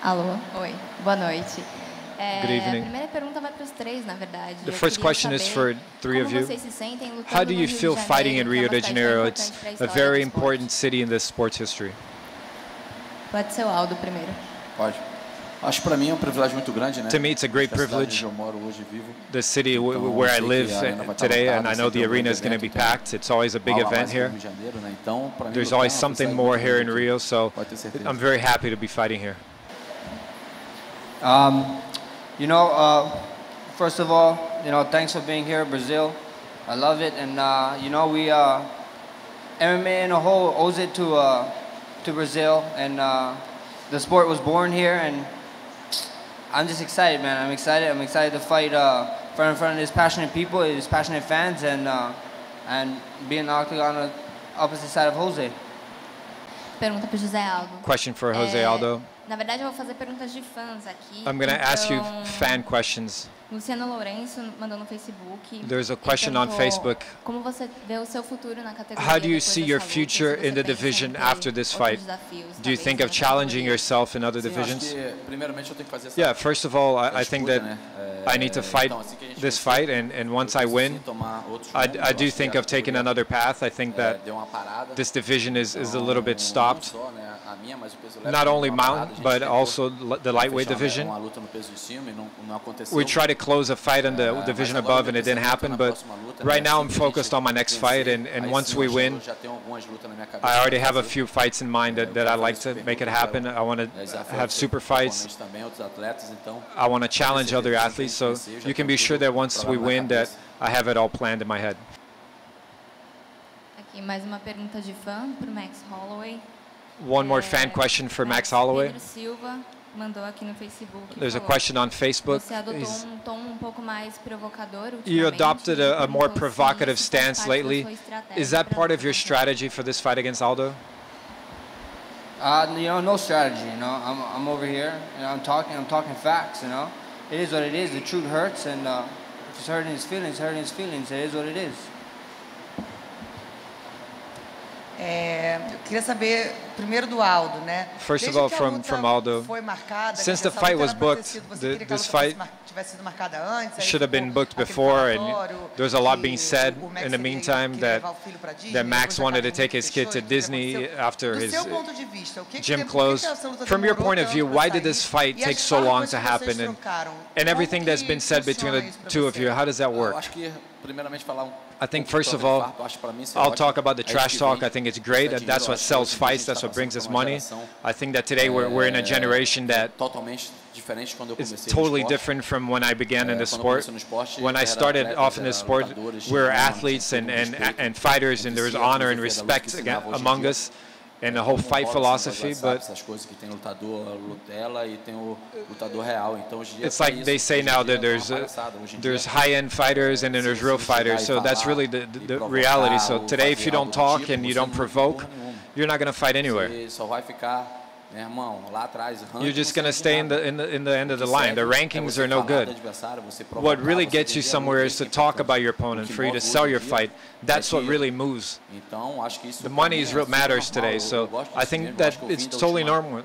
Alô, oi, boa noite. Good evening. A primeira pergunta vai para os três, na verdade. The first question is for three of you. How do you feel fighting in Rio de Janeiro? It's a very important city in the sports history. Pode ser o Aldo primeiro. Pode. Acho que para mim é privilégio muito grande, né? To me, it's a great privilege. Eu moro hoje vivo. The city where I live today, and I know the arena is going to be packed. It's always a big event here. There's always something more here in Rio, so I'm very happy to be fighting here. First of all, thanks for being here, Brazil. I love it, and we MMA in a whole owes it to Brazil, and the sport was born here, and I'm just excited, man. I'm excited to fight in front of these passionate people, these passionate fans, and be in the octagon on the opposite side of Jose. Pergunta para José Aldo. Question for Jose Aldo. Na verdade, eu vou fazer perguntas de fãs aqui. I'm going to ask you fan questions. Luciano Lourenço mandou no Facebook. There's a question on Facebook. Como você vê o seu futuro na categoria? How do you see your future in the division after this fight? Do you think of challenging yourself in other divisions? Yeah, first of all, I think that I need to fight this fight, and once I win, I do think of taking another path. I think that this division is a little bit stopped. Not only mountain, but also the lightweight division. We tried to close a fight in the division above, and it didn't happen. But right now, I'm focused on my next fight, and once we win, I already have a few fights in mind that I'd like to make it happen. I want to have super fights. I want to challenge other athletes. So you can be sure that once we win, that I have it all planned in my head. Aqui mais uma pergunta de fã para o Max Holloway. One more fan question for Max Holloway. Silva mandou aqui no Facebook. There's a question on Facebook. Você adotou tom pouco mais provocador ultimamente. You adopted a more provocative stance lately. Is that part of your strategy for this fight against Aldo? No strategy. I'm over here, and I'm talking facts. It is what it is. The truth hurts, and if it's hurting his feelings, It is what it is. Eu queria saber primeiro do Aldo, né? First of all, from Aldo, since the fight was booked, this fight should have been booked before, and there's a lot being said in the meantime that Max wanted to take his kid to Disney after his gym closed. From your point of view, why did this fight take so long to happen, and everything that's been said between the two of you, how does that work? I think first of all, I'll talk about the trash talk. I think it's great. That's what sells fights. That's what brings us money. I think that today we're in a generation that is totally different from when I began in the sport. When I started off in the sport, we were athletes and fighters, and there was honor and respect among us, and the whole fight philosophy, but it's like they say now that there's high-end fighters and then there's real fighters, so that's really the reality. So today, if you don't talk and you don't provoke, you're not going to fight anywhere. You're just going to stay in the end of the line. The rankings are no good. What really gets you somewhere is to talk about your opponent, for you to sell your fight. That's what really moves. The money is what matters today, so I think that it's totally normal.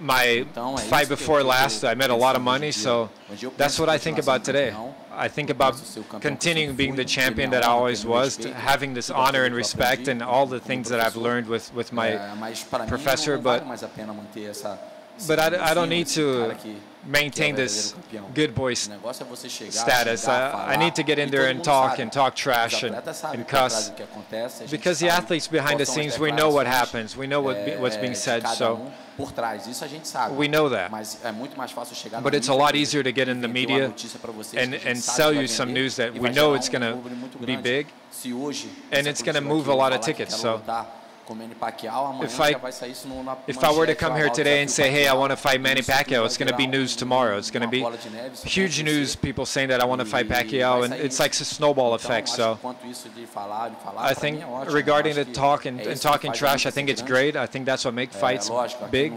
My fight before last, I made a lot of money, so that's what I think about today. I think about continuing being the champion that I always was, having this honor and respect and all the things that I've learned with my professor, but I don't need to maintain this good boy status. I need to get in there and talk trash and cuss, because the athletes behind the scenes, we know what happens, we know what's being said, so we know that. But it's a lot easier to get in the media and sell you some news that we know it's going to be big and it's going to move a lot of tickets. So if I were to come here today and say, hey, I want to fight Manny Pacquiao, it's going to be news tomorrow. It's going to be huge news, people saying that I want to fight Pacquiao, and it's like a snowball effect. So I think regarding the talk and talking trash, I think it's great. I think that's what makes fights big.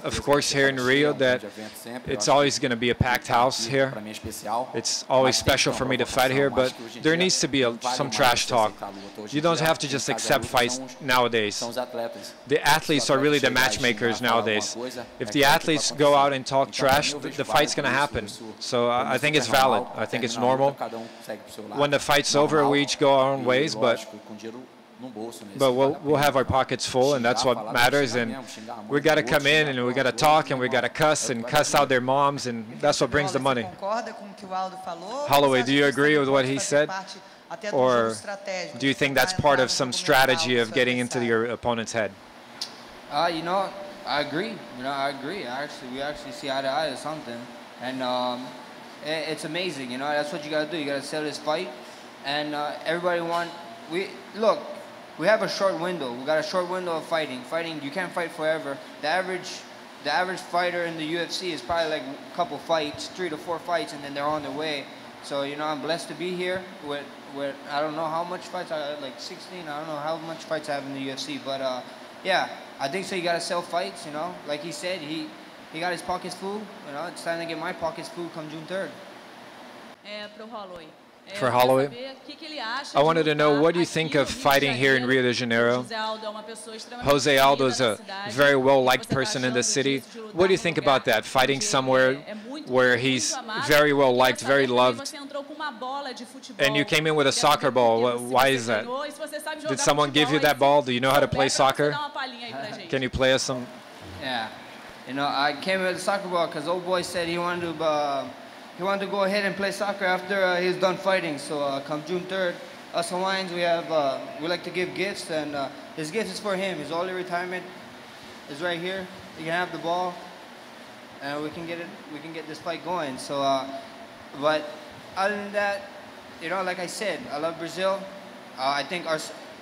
Of course, here in Rio, that it's always going to be a packed house here. It's always special for me to fight here, but there needs to be some trash talk. You don't have to just accept fights now nowadays. The athletes are really the matchmakers nowadays. If the athletes go out and talk trash, the fight's going to happen. So I think it's valid. I think it's normal. When the fight's over, we each go our own ways, but we'll have our pockets full, and that's what matters. And we got to come in and we got to talk and we got to cuss out their moms, and that's what brings the money. Holloway, do you agree with what he said? Or do you think that's part of some strategy of getting into your opponent's head? You know, I agree. We actually see eye to eye or something. And it's amazing, you know. That's what you got to do. You got to sell this fight. And everybody we have a short window. We got a short window of fighting. You can't fight forever. The average fighter in the UFC is probably like a couple fights, 3 to 4 fights, and then they're on their way. So, you know, I'm blessed to be here with I don't know how much fights, like 16, I don't know how much fights I have in the UFC. But, yeah, I think so. You got to sell fights, you know. Like he said, he got his pockets full. You know, it's time to get my pockets full come June 3rd. For Holloway, I wanted to know, what do you think of fighting here in Rio de Janeiro? Jose Aldo is a very well-liked person in the city. What do you think about that, fighting somewhere where he's very well-liked, very loved? And you came in with a soccer ball. Why is that? Did someone give you that ball? Do you know how to play soccer? Can you play us some? Yeah. You know, I came in with a soccer ball because old boy said he wanted to go ahead and play soccer after he's done fighting. So come June 3rd, us Hawaiians, we like to give gifts, and his gift is for him. His early retirement is right here. You can have the ball, and we can get this fight going. So, but other than that, you know, like I said, I love Brazil. I think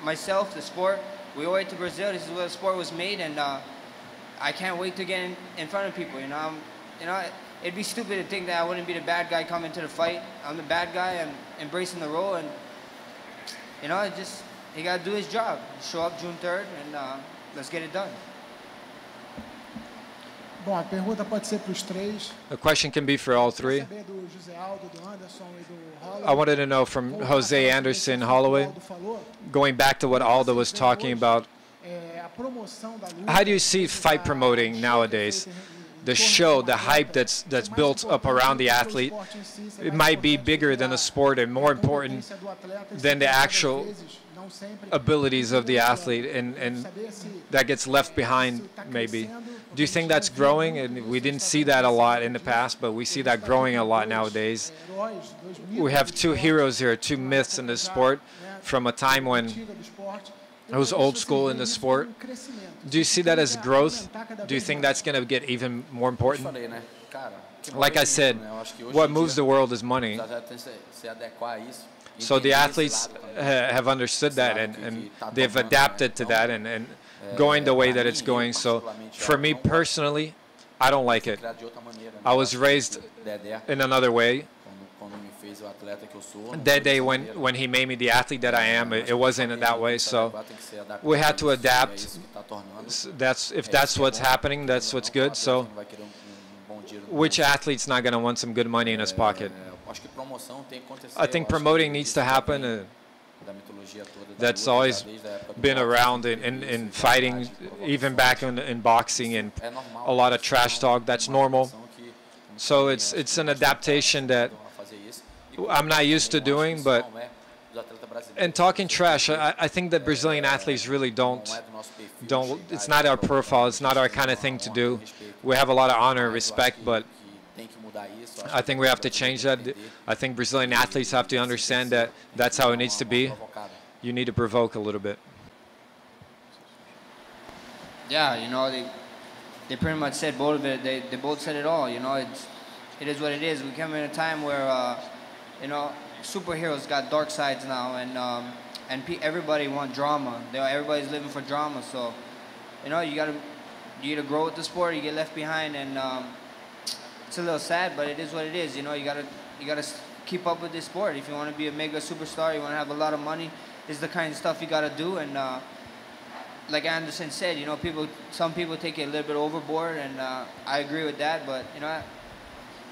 myself, the sport, we owe it to Brazil. This is where the sport was made, and I can't wait to get in front of people. You know, it'd be stupid to think that I wouldn't be the bad guy coming to the fight. I'm the bad guy. I'm embracing the role, and you know, he got to do his job. Show up June 3rd, and let's get it done. Bom, a pergunta pode ser para os três. The question can be for all three. I wanted to know from Jose, Anderson, Holloway, going back to what Aldo was talking about, how do you see fight promoting nowadays? The show, the hype that's built up around the athlete, it might be bigger than the sport and more important than the actual abilities of the athlete, and that gets left behind maybe. Do you think that's growing? And we didn't see that a lot in the past, but we see that growing a lot nowadays. We have two heroes here, two myths in the sport from a time when it was old school in the sport. Do you see that as growth? Do you think that's going to get even more important? Like I said, what moves the world is money. So the athletes have understood that, and they've adapted to that and going the way that it's going. So for me personally, I don't like it. I was raised in another way. That day when he made me the athlete that I am, it wasn't in that way. So we had to adapt. If that's what's happening, that's what's good. So which athlete's not going to want some good money in his pocket? I think promoting needs to happen. That's always been around in fighting, even back in boxing, and a lot of trash talk. That's normal. So it's an adaptation that I'm not used to doing, but and talking trash, I think that Brazilian athletes really don't. It's not our profile. It's not our kind of thing to do. We have a lot of honor and respect, but I think we have to change that. I think Brazilian athletes have to understand that that's how it needs to be. You need to provoke a little bit. Yeah, you know, they pretty much said both of it. They both said it all. You know, it is what it is. We come in a time where, you know, superheroes got dark sides now, and everybody want drama. Everybody's living for drama. So, you know, you either grow with the sport or you get left behind, and it's a little sad, but it is what it is. You know, you gotta keep up with this sport. If you want to be a mega superstar, you want to have a lot of money, this is the kind of stuff you gotta do. And like Anderson said, you know, some people take it a little bit overboard, and I agree with that. But you know,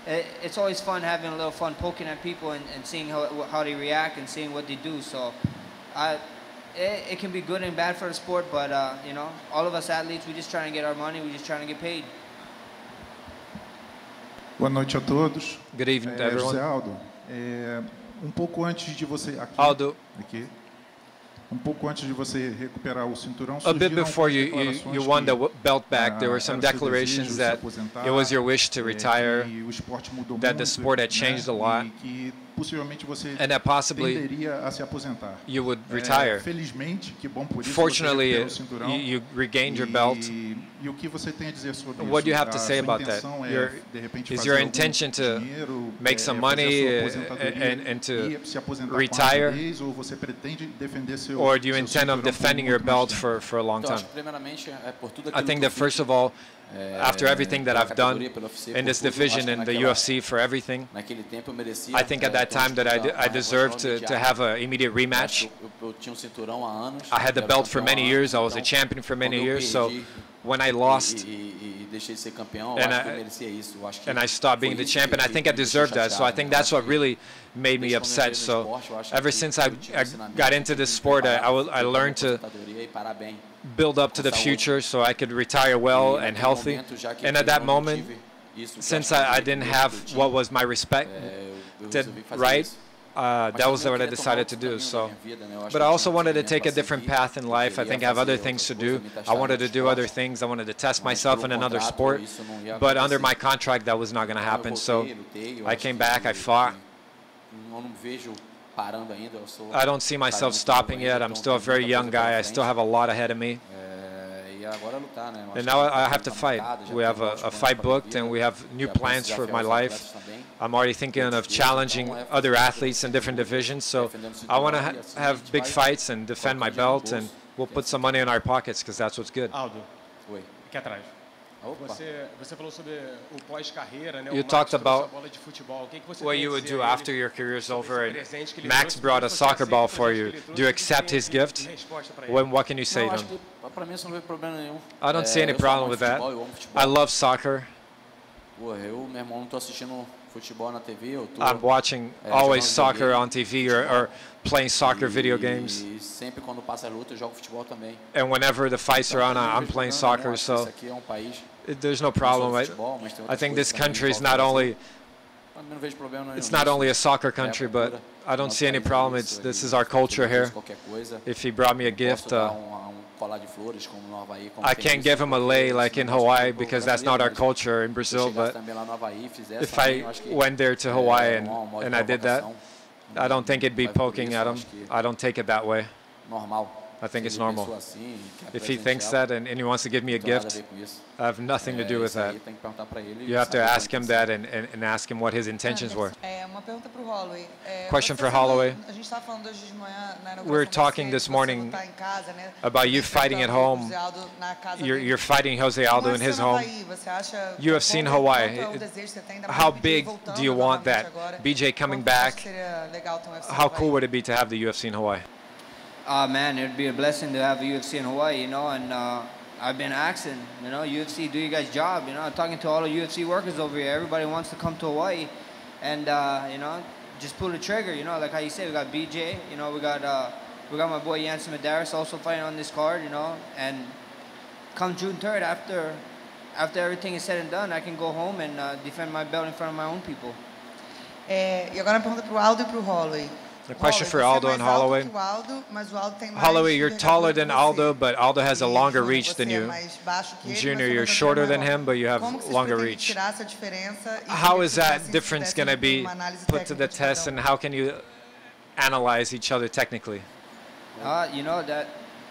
it's always fun having a little fun poking at people and seeing how they react and seeing what they do. So it can be good and bad for the sport, but you know, all of us athletes, we just trying to get our money, we just trying to get paid. Boa noite a todos. Good evening to everyone. José Aldo, pouco antes de você Aldo. Aqui. Pouco antes de você recuperar o cinturão, a bit before you won the belt back, there were some declarations that it was your wish to retire, that the sport had changed a lot, and that possibly you would retire. Fortunately, you regained your belt. What do you have to say about that? Is your intention to make some money and to retire? Or do you intend on defending your belt for a long time? I think that first of all, after everything that I've done in this division in the UFC for everything, I think at that time that I deserved to have an immediate rematch. I had the belt for many years. I was a champion for many years. So when I lost and I stopped being the champion, I think I deserved that. So I think that's what really made me upset. So ever since I got into this sport, I learned to build up to the future so I could retire well and healthy. And at that moment, since I didn't have what was my respect, right? That was what I decided to do. So, but I also wanted to take a different path in life. I think I have other things to do. I wanted to do other things. I wanted to test myself in another sport. But under my contract, that was not going to happen. So I came back. I fought. I don't see myself stopping yet. I'm still a very young guy. I still have a lot ahead of me. And now I have to fight. We have a fight booked, and we have new plans for my life. I'm already thinking of challenging other athletes in different divisions. So I want to have big fights and defend my belt, and we'll put some money in our pockets because that's what's good. Aldo, aqui atrás. Você falou sobre o pós-carreira, né? You talked about what you would do after your career is over. And Max brought a soccer ball for you. Do you accept his gift? What can you say to him? I don't see any problem with that. I love soccer. I'm watching always soccer on TV or playing soccer video games. And whenever the fights are on, I'm playing soccer. So there's no problem. I think this country is not only a soccer country, but I don't see any problem. This is our culture here. If he brought me a gift, I can't give him a lei like in Hawaii because that's not our culture in Brazil. But if I went there to Hawaii and I did that, I don't think it'd be poking at him. I don't take it that way. I think it's normal. If he thinks that and he wants to give me a gift, I have nothing to do with that. You have to ask him that and ask him what his intentions were. Question for Holloway. We were talking this morning about you fighting at home. You're fighting Jose Aldo in his home. You have seen Hawaii. How big do you want that? BJ coming back. How cool would it be to have the UFC in Hawaii? Man, it would be a blessing to have a UFC in Hawaii, you know, and I've been asking, you know, UFC, do you guys' job, you know, I'm talking to all the UFC workers over here. Everybody wants to come to Hawaii and, you know, just pull the trigger, you know, like how you say, we got BJ, you know, we got my boy Yancy Medeiros also fighting on this card, you know, and come June 3rd, after everything is said and done, I can go home and defend my belt in front of my own people. E agora uma pergunta para o Aldo e para o Holloway. A question for Aldo and Holloway. Holloway, you're taller than Aldo, but Aldo has a longer reach than you. Junior, you're shorter than him, but you have longer reach. How is that difference going to be put to the test, and how can you analyze each other technically? You know,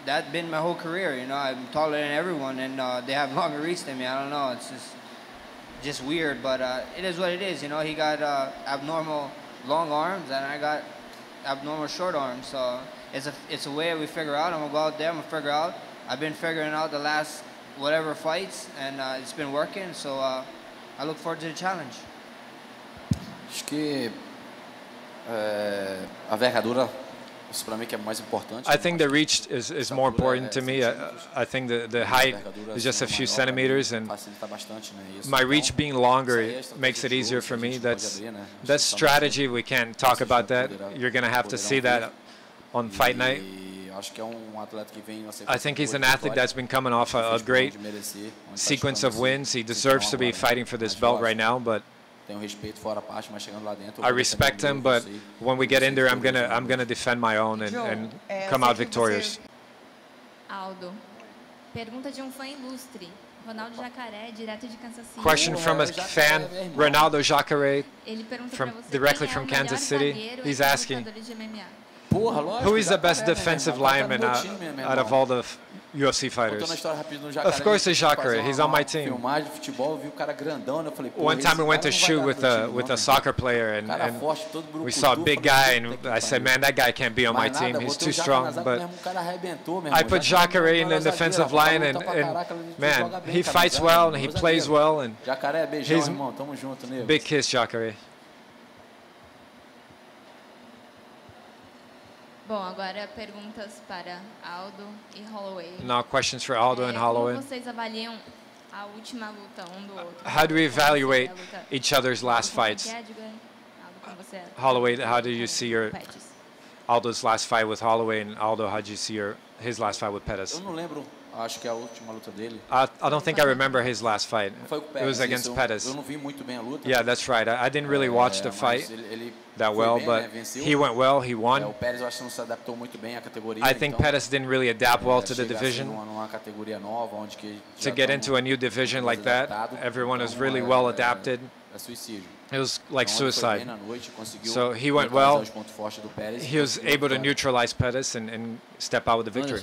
that's been my whole career. You know, I'm taller than everyone, and they have longer reach than me. I don't know. It's just weird, but it is what it is. You know, he got abnormal long arms, and I got abnormal short arms. So it's a way we figure out. I'm gonna go out there. I'm gonna figure out. I've been figuring out the last whatever fights, and it's been working. So I look forward to the challenge. Acho que a envergadura, isso para mim que é mais importante. I think the reach is more important to me. I think the height is just a few centimeters, and my reach being longer makes it easier for me. That's strategy. We can't talk about that. You're gonna have to see that on fight night. I think he's an athlete that's been coming off a great sequence of wins. He deserves to be fighting for this belt right now, but I respect him, but when we get in there, I'm gonna defend my own and come out victorious. Aldo, pergunta de fã ilustre. Ronaldo Jacaré, direto de Kansas City. Question from a fan, Ronaldo Jacaré, directly from Kansas City. He's asking, who is the best defensive lineman out of all the UFC fighters? Of course it's Jacare. He's on my team. One time we went to shoot with a soccer player and we saw a big guy and I said, man, that guy can't be on my team. He's too strong. But I put Jacare in the defensive line and man, he fights well and he plays well and he's big kiss, Jacare. Bom, agora perguntas para Aldo e Holloway. Now questions for Aldo and Holloway. Como vocês avaliam a última luta do outro? How do we evaluate each other's last fights? Holloway, how do you see Aldo's last fight with Holloway, and Aldo, how do you see his last fight with Pettis? Acho que a última luta dele. I don't think I remember his last fight. It was against Pettis. Eu não vi muito bem a luta. Yeah, that's right. I didn't really watch the fight that well, but he went well. He won. O Pérez eu acho que não se adaptou muito bem à categoria. I think Pettis didn't really adapt well to the division. Numa categoria nova, onde que to get into a new division like that, everyone was really well adapted. It was like suicide. So he went well. He was able to neutralize Pettis and step out with the victory.